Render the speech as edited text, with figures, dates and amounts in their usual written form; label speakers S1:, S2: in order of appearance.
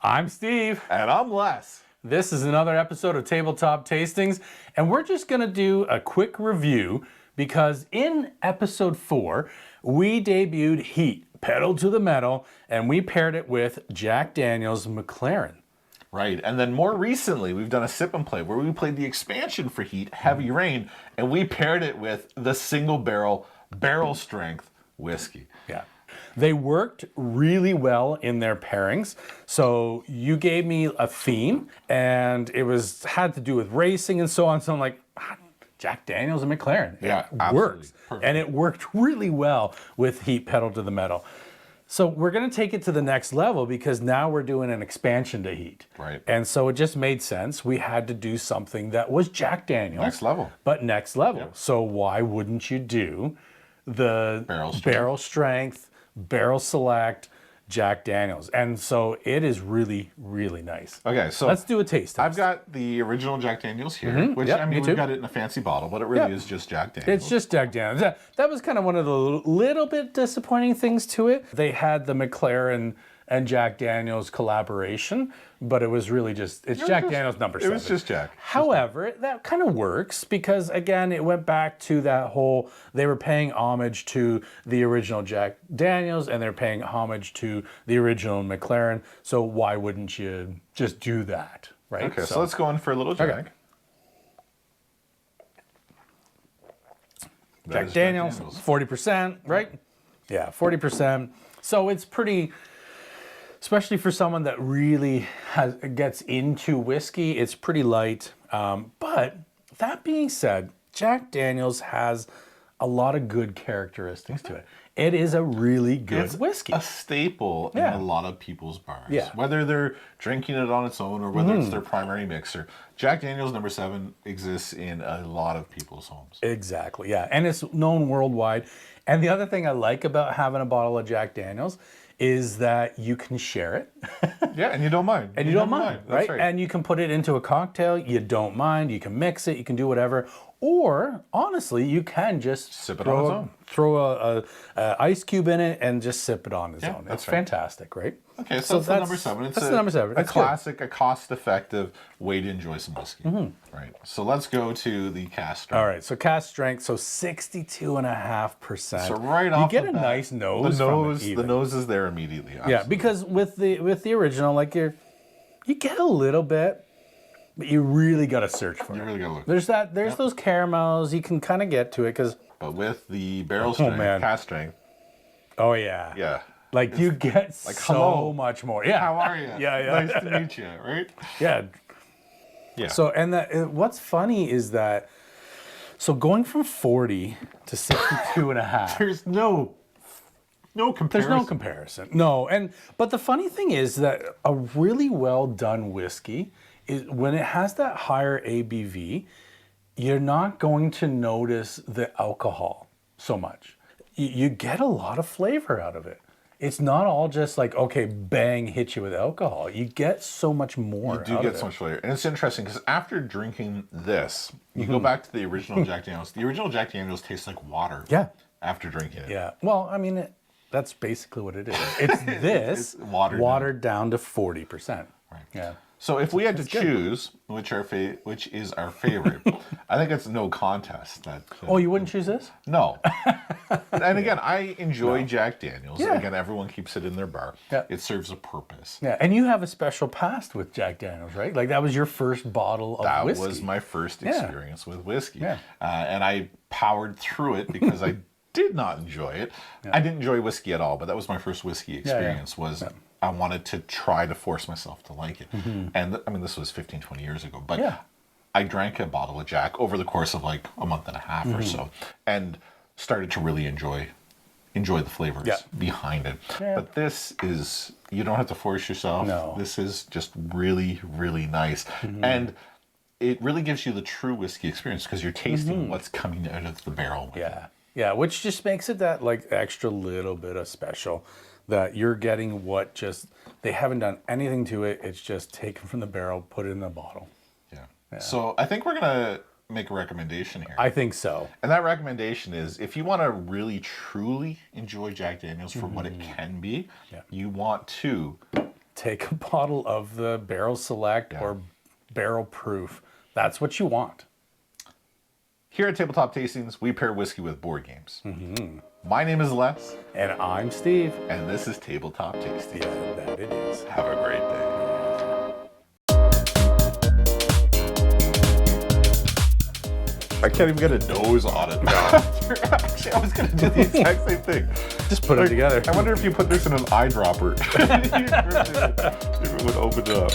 S1: I'm Steve.
S2: And I'm Les.
S1: This is another episode of Tabletop Tastings, and we're just going to do a quick review because in episode 4, we debuted Heat, pedal to the metal, and we paired it with Jack Daniel's McLaren.
S2: Right, and then more recently, we've done a sip and play where we played the expansion for Heat, Heavy Rain, and we paired it with the single barrel strength whiskey.
S1: Yeah. They worked really well in their pairings. So you gave me a theme, and it had to do with racing and so on. So I'm like, Jack Daniel's and McLaren.
S2: Yeah,
S1: it works. Perfect. And it worked really well with Heat, pedal to the metal. So we're going to take it to the next level because now we're doing an expansion to Heat.
S2: Right.
S1: And so it just made sense. We had to do something that was Jack Daniel's.
S2: Next level.
S1: But next level.
S2: Yep.
S1: So why wouldn't you do the
S2: barrel
S1: strength, barrel select Jack Daniel's? And so it is really, really nice.
S2: Okay, so
S1: let's do a taste test.
S2: I've got the original Jack Daniel's here, which
S1: Yep,
S2: I mean, we've got it in a fancy bottle, but it really is just Jack Daniel's.
S1: It's just Jack Daniel's. That was kind of one of the little bit disappointing things to it. They had the McLaren and Jack Daniel's collaboration, but it was really just, Jack Daniel's number 7.
S2: It was just Jack.
S1: However, that kind of works because, again, it went back to that whole, they were paying homage to the original Jack Daniel's and they're paying homage to the original McLaren. So why wouldn't you just do that, right?
S2: Okay, so let's go in for a little Jack.
S1: Okay. Jack Daniel's, 40%, right? Yeah, 40%. So it's pretty, especially for someone that really gets into whiskey, it's pretty light. But that being said, Jack Daniel's has a lot of good characteristics to it. It is a really good whiskey.
S2: A staple in a lot of people's bars.
S1: Yeah.
S2: Whether they're drinking it on its own or whether it's their primary mixer. Jack Daniel's number 7 exists in a lot of people's homes.
S1: Exactly, yeah. And it's known worldwide. And the other thing I like about having a bottle of Jack Daniel's is that you can share it.
S2: Yeah, and you don't mind.
S1: And you don't mind, right? And you can put it into a cocktail. You don't mind. You can mix it. You can do whatever. Or, honestly, you can just
S2: sip it on its own.
S1: Throw a ice cube in it and just sip it on its own. It's fantastic, right?
S2: Okay, so that's the number 7. It's
S1: the number 7.
S2: A classic, a cost-effective way to enjoy some whiskey. Right. So let's go to the cast strength.
S1: All right, so cast strength, so 62.5%.
S2: So right off
S1: you get a nice nose.
S2: The nose is there immediately. Absolutely.
S1: Yeah, because with the original, like you get a little bit, but you really got to search for it.
S2: You really got to look.
S1: There's those caramels. You can kind of get to it because.
S2: But with the barrel strength, cast strength.
S1: Oh yeah.
S2: Yeah.
S1: Like you get like, so much more. Yeah.
S2: How are you?
S1: Yeah.
S2: Nice to meet you. Right.
S1: Yeah.
S2: Yeah.
S1: So what's funny is that going from 40 to 62.5.
S2: There's no comparison.
S1: There's no comparison. No, but the funny thing is that a really well done whiskey is when it has that higher ABV, you're not going to notice the alcohol so much. You get a lot of flavor out of it. It's not all just like, okay, bang, hit you with alcohol. You get so much more.
S2: You do get so much flavor. And it's interesting because after drinking this, you go back to the original Jack Daniel's. The original Jack Daniel's tastes like water.
S1: Yeah.
S2: After drinking it.
S1: Yeah. Well, I mean, that's basically what it is. It's this
S2: it's
S1: watered down to 40%.
S2: Right.
S1: Yeah.
S2: So if we had to choose which is our favorite, I think it's no contest.
S1: Oh, you wouldn't choose this?
S2: No. And again, I enjoy Jack Daniel's. Yeah. Again, everyone keeps it in their bar. Yeah. It serves a purpose.
S1: Yeah, and you have a special past with Jack Daniel's, right? Like that was your first bottle of whiskey.
S2: That was my first experience with whiskey. Yeah. And I powered through it because I did not enjoy it. Yeah. I didn't enjoy whiskey at all, but that was my first whiskey experience I wanted to try to force myself to like it. And I mean, this was 15, 20 years ago, but I drank a bottle of Jack over the course of like a month and a half or so and started to really enjoy the flavors behind it. Yeah. But this is, you don't have to force yourself.
S1: No.
S2: This is just really, really nice. And it really gives you the true whiskey experience because you're tasting what's coming out of the barrel.
S1: Yeah, which just makes it that like extra little bit of special that you're getting they haven't done anything to it. It's just taken from the barrel, put it in the bottle.
S2: Yeah. So I think we're going to make a recommendation here.
S1: I think so.
S2: And that recommendation is if you want to really, truly enjoy Jack Daniel's for what it can be, you want to
S1: take a bottle of the Barrel Select or Barrel Proof. That's what you want.
S2: Here at Tabletop Tastings, we pair whiskey with board games. My name is Les.
S1: And I'm Steve.
S2: And this is Tabletop Tastings.
S1: Yeah, that it is.
S2: Have a great day. I can't even get a nose on it now. Actually, I was going to do the exact same thing.
S1: Just put it together.
S2: I wonder if you put this in an eyedropper, if it would open it up.